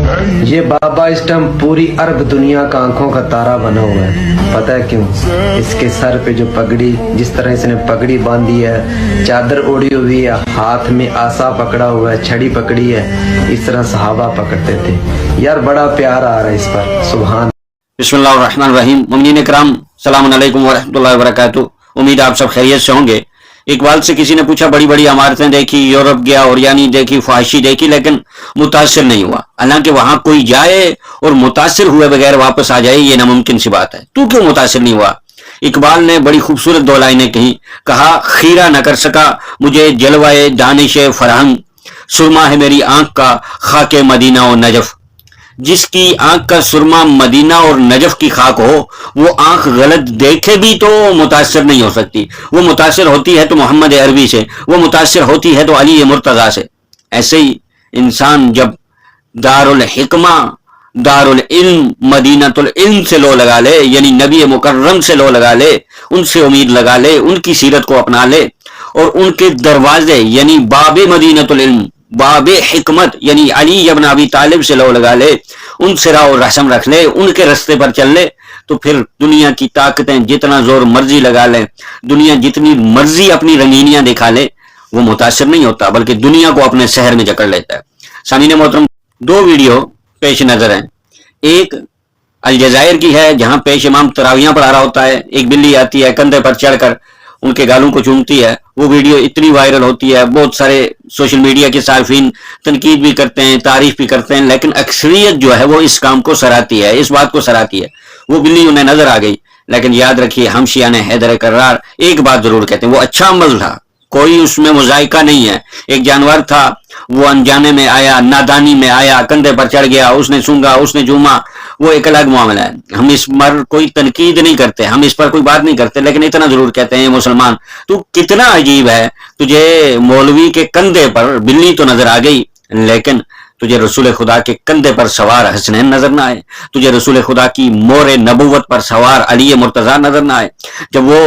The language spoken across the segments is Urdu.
یہ بابا اس ٹائم پوری عرب دنیا کا آنکھوں کا تارا بنا ہوا ہے. پتہ ہے کیوں؟ اس کے سر پہ جو پگڑی، جس طرح اس نے پگڑی باندھی ہے، چادر اوڑی ہوئی ہے، ہاتھ میں آسا پکڑا ہوا ہے، چھڑی پکڑی ہے، اس طرح صحابہ پکڑتے تھے. یار بڑا پیار آ رہا ہے اس پر. سبحان. بسم اللہ الرحمن الرحیم. مومنین کرام السلام علیکم ورحمۃ اللہ وبرکاتہ. امید آپ سب خیریت سے ہوں گے. اقبال سے کسی نے پوچھا بڑی بڑی عمارتیں دیکھی، یورپ گیا اور یعنی دیکھی، فحاشی دیکھی، لیکن متاثر نہیں ہوا. حالانکہ وہاں کوئی جائے اور متاثر ہوئے بغیر واپس آ جائے یہ ناممکن سی بات ہے. تو کیوں متاثر نہیں ہوا؟ اقبال نے بڑی خوبصورت دو لائنیں کہیں. کہا خیرہ نہ کر سکا مجھے جلوائے دانش فرہنگ، سرما ہے میری آنکھ کا خاک مدینہ و نجف. جس کی آنکھ کا سرما مدینہ اور نجف کی خاک ہو، وہ آنکھ غلط دیکھے بھی تو متاثر نہیں ہو سکتی. وہ متاثر ہوتی ہے تو محمد عربی سے، وہ متاثر ہوتی ہے تو علی مرتضیٰ سے. ایسے ہی انسان جب دارالحکمہ، دارالعلم، مدینۃ العلم سے لو لگا لے، یعنی نبی مکرم سے لو لگا لے، ان سے امید لگا لے، ان کی سیرت کو اپنا لے اور ان کے دروازے یعنی باب مدینۃ العلم، باب حکمت یعنی علی ابن ابی طالب سے لو لگا لے، ان سے راہ و رسم رکھ لے، ان کے رستے پر چل لے، تو پھر دنیا کی طاقتیں جتنا زور مرضی لگا لیں، دنیا جتنی مرضی اپنی رنگینیاں دکھا لے، وہ متاثر نہیں ہوتا بلکہ دنیا کو اپنے شہر میں جکڑ لیتا ہے. سامعین محترم، دو ویڈیو پیش نظر ہیں. ایک الجزائر کی ہے جہاں پیش امام تراویحاں پڑھا رہا ہوتا ہے، ایک بلی آتی ہے کندھے پر چڑھ کر ان کے گالوں کو چومتی ہے. وہ ویڈیو اتنی وائرل ہوتی ہے، بہت سارے سوشل میڈیا کے صارفین تنقید بھی کرتے ہیں، تعریف بھی کرتے ہیں، لیکن اکثریت جو ہے وہ اس کام کو سراہتی ہے، اس بات کو سراہتی ہے. وہ بلی انہیں نظر آ گئی، لیکن یاد رکھیے ہمشیان حیدر کرار ایک بات ضرور کہتے ہیں، وہ اچھا عمل تھا، کوئی اس میں مذائقہ نہیں ہے. ایک جانور تھا، وہ انجانے میں آیا، نادانی میں آیا، کندھے پر چڑھ گیا، اس نے سونگا، اس نے جوما، وہ ایک الگ معاملہ ہے. ہم اس پر کوئی تنقید نہیں کرتے، ہم اس پر کوئی بات نہیں کرتے، لیکن اتنا ضرور کہتے ہیں مسلمان تو کتنا عجیب ہے، تجھے مولوی کے کندھے پر بلی تو نظر آ گئی لیکن تجھے رسول خدا کے کندھے پر سوار حسنین نظر نہ آئے، تجھے رسول خدا کی مور نبوت پر سوار علی مرتضیٰ نظر نہ آئے. جب وہ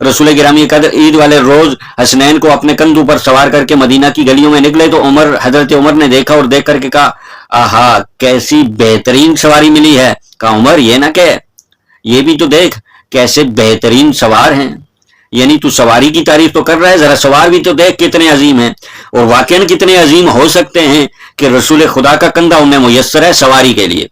رسول گرامی قدر عید والے روز حسنین کو اپنے کندھوں پر سوار کر کے مدینہ کی گلیوں میں نکلے تو حضرت عمر نے دیکھا اور دیکھ کر کے کہا آہا کیسی بہترین سواری ملی ہے. کہا عمر یہ نہ کہ یہ بھی تو دیکھ کیسے بہترین سوار ہیں، یعنی تو سواری کی تعریف تو کر رہا ہے، ذرا سوار بھی تو دیکھ کتنے عظیم ہیں، اور واقعاً کتنے عظیم ہو سکتے ہیں کہ رسول خدا کا کندھا انہیں میسر ہے سواری کے لیے.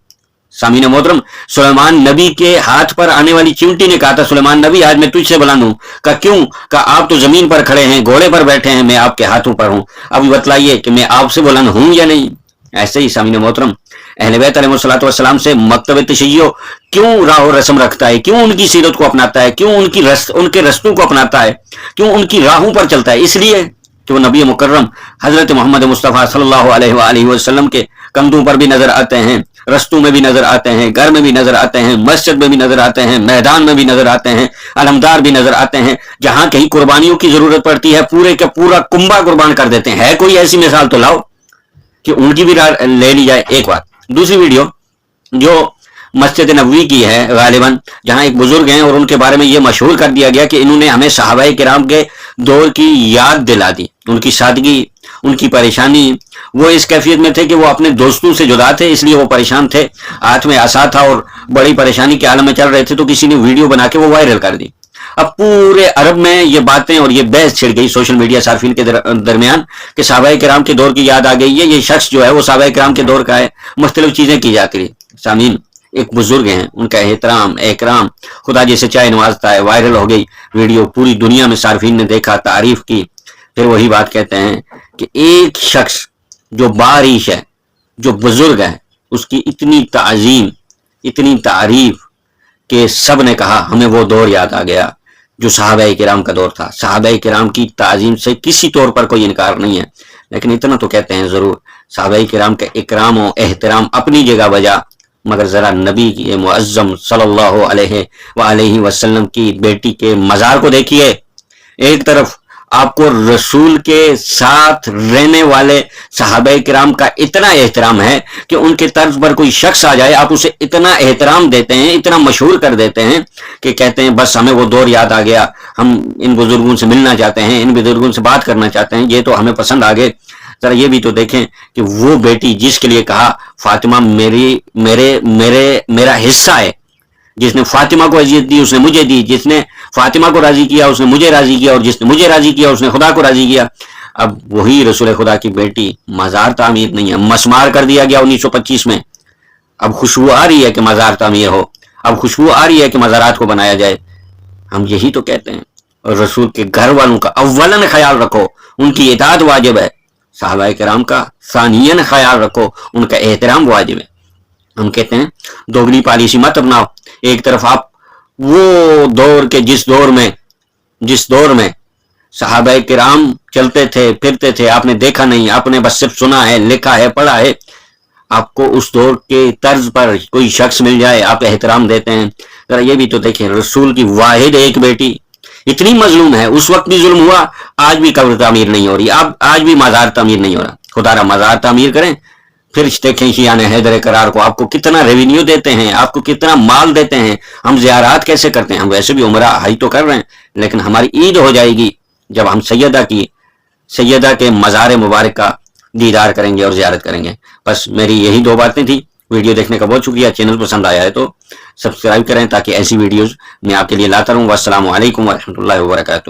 سامعین محترم، سلیمان نبی کے ہاتھ پر آنے والی چمٹی نے کہا تھا سلیمان نبی آج میں تجھ سے بلند ہوں. کہا کیوں؟ کہا آپ تو زمین پر کھڑے ہیں، گھوڑے پر بیٹھے ہیں، میں آپ کے ہاتھوں پر ہوں، اب بتلائیے کہ میں آپ سے بلند ہوں یا نہیں. ایسے ہی سامعین محترم، اہل بیت علیہ الصلوۃ والسلام سے مکتب تشیع کیوں راہ و رسم رکھتا ہے، کیوں ان کی سیرت کو اپناتا ہے، کیوں ان کے رستوں کو اپناتا ہے، کیوں ان کی راہوں پر چلتا ہے؟ اس لیے کہ وہ نبی مکرم حضرت محمد مصطفیٰ صلی اللہ علیہ وآلہ وسلم کے کندھوں پر بھی نظر آتے ہیں، رستوں میں بھی نظر آتے ہیں، گھر میں بھی نظر آتے ہیں، مسجد میں بھی نظر آتے ہیں، میدان میں بھی نظر آتے ہیں، علمدار بھی نظر آتے ہیں. جہاں کہیں قربانیوں کی ضرورت پڑتی ہے پورے کا پورا کنبہ قربان کر دیتے ہیں. ہے کوئی ایسی مثال تو لاؤ کہ ان کی بھی لے لی جائے. ایک بات. دوسری ویڈیو جو مسجد نبوی کی ہے غالباً، جہاں ایک بزرگ ہیں اور ان کے بارے میں یہ مشہور کر دیا گیا کہ انہوں نے ہمیں صحابہ کرام کے دور کی یاد دلا دی، ان کی سادگی، ان کی پریشانی. وہ اس کیفیت میں تھے کہ وہ اپنے دوستوں سے جدا تھے، اس لیے وہ پریشان تھے، ہاتھ میں عصا تھا اور بڑی پریشانی کے عالم میں چل رہے تھے، تو کسی نے ویڈیو بنا کے وہ وائرل کر دی. اب پورے عرب میں یہ باتیں اور یہ بحث چھڑ گئی سوشل میڈیا صارفین کے درمیان کہ صحابہ کرام کے دور کی یاد آ گئی ہے، یہ شخص جو ہے وہ صحابہ کرام کے دور کا ہے، مختلف چیزیں کی جاتی رہی. سامعین، ایک بزرگ ہیں، ان کا احترام اکرام خدا جیسے چاہے نوازتا ہے. وائرل ہو گئی ویڈیو، پوری دنیا میں صارفین نے دیکھا، تعریف کی. پھر وہی بات کہتے ہیں کہ ایک شخص جو باریش ہے، جو بزرگ ہے، اس کی اتنی تعظیم، اتنی تعریف کہ سب نے کہا ہمیں وہ دور یاد آ گیا جو صحابہ کرام کا دور تھا. صحابہ کرام کی تعظیم سے کسی طور پر کوئی انکار نہیں ہے، لیکن اتنا تو کہتے ہیں ضرور صحابہ کرام کا اکرام و احترام اپنی جگہ بجا، مگر ذرا نبی کی معظم صلی اللہ علیہ وآلہ وسلم کی بیٹی کے مزار کو دیکھیے. ایک طرف آپ کو رسول کے ساتھ رہنے والے صحابہ کرام کا اتنا احترام ہے کہ ان کے طرز پر کوئی شخص آ جائے آپ اسے اتنا احترام دیتے ہیں، اتنا مشہور کر دیتے ہیں کہ کہتے ہیں بس ہمیں وہ دور یاد آ گیا، ہم ان بزرگوں سے ملنا چاہتے ہیں، ان بزرگوں سے بات کرنا چاہتے ہیں، یہ تو ہمیں پسند آ گئے. ذرا یہ بھی تو دیکھیں کہ وہ بیٹی جس کے لیے کہا فاطمہ میرا حصہ ہے، جس نے فاطمہ کو اذیت دی اس نے مجھے دی، جس نے فاطمہ کو راضی کیا اس نے مجھے راضی کیا، اور جس نے مجھے راضی کیا اس نے خدا کو راضی کیا. اب وہی رسول خدا کی بیٹی مزار تعمیر نہیں ہے، مسمار کر دیا گیا 1925 میں. اب خوشبو آ رہی ہے کہ مزار تعمیر ہو، اب خوشبو آ رہی ہے کہ مزارات کو بنایا جائے. ہم یہی تو کہتے ہیں. اور رسول کے گھر والوں کا اولاً خیال رکھو، ان کی اطاعت واجب ہے. صحابہ کرام کا ثانیاً خیال رکھو، ان کا احترام واجب ہے. ہم کہتے ہیں دوگنی پالیسی مت اپناؤ. ایک طرف آپ وہ دور کے جس دور میں صحابہ کرام چلتے تھے پھرتے تھے، آپ نے دیکھا نہیں، آپ نے بس صرف سنا ہے، لکھا ہے، پڑھا ہے. آپ کو اس دور کے طرز پر کوئی شخص مل جائے آپ احترام دیتے ہیں. ذرا یہ بھی تو دیکھیں، رسول کی واحد ایک بیٹی اتنی مظلوم ہے. اس وقت بھی ظلم ہوا، آج بھی قبر تعمیر نہیں ہو رہی، اب آج بھی مزار تعمیر نہیں ہو رہا. خدا را مزار تعمیر کریں. پھر دیکھیں شیعان حیدر کرار کو آپ کو کتنا ریونیو دیتے ہیں، آپ کو کتنا مال دیتے ہیں. ہم زیارات کیسے کرتے ہیں؟ ہم ویسے بھی عمرہ حج تو کر رہے ہیں، لیکن ہماری عید ہو جائے گی جب ہم سیدہ کے مزار مبارک کا دیدار کریں گے اور زیارت کریں گے. بس میری یہی 2 باتیں تھیں. ویڈیو دیکھنے کا بہت شکریہ. چینل پسند آیا ہے تو سبسکرائب کریں تاکہ ایسی ویڈیوز میں آپ کے لیے لاتا رہوں. والسلام علیکم ورحمۃ اللہ وبرکاتہ.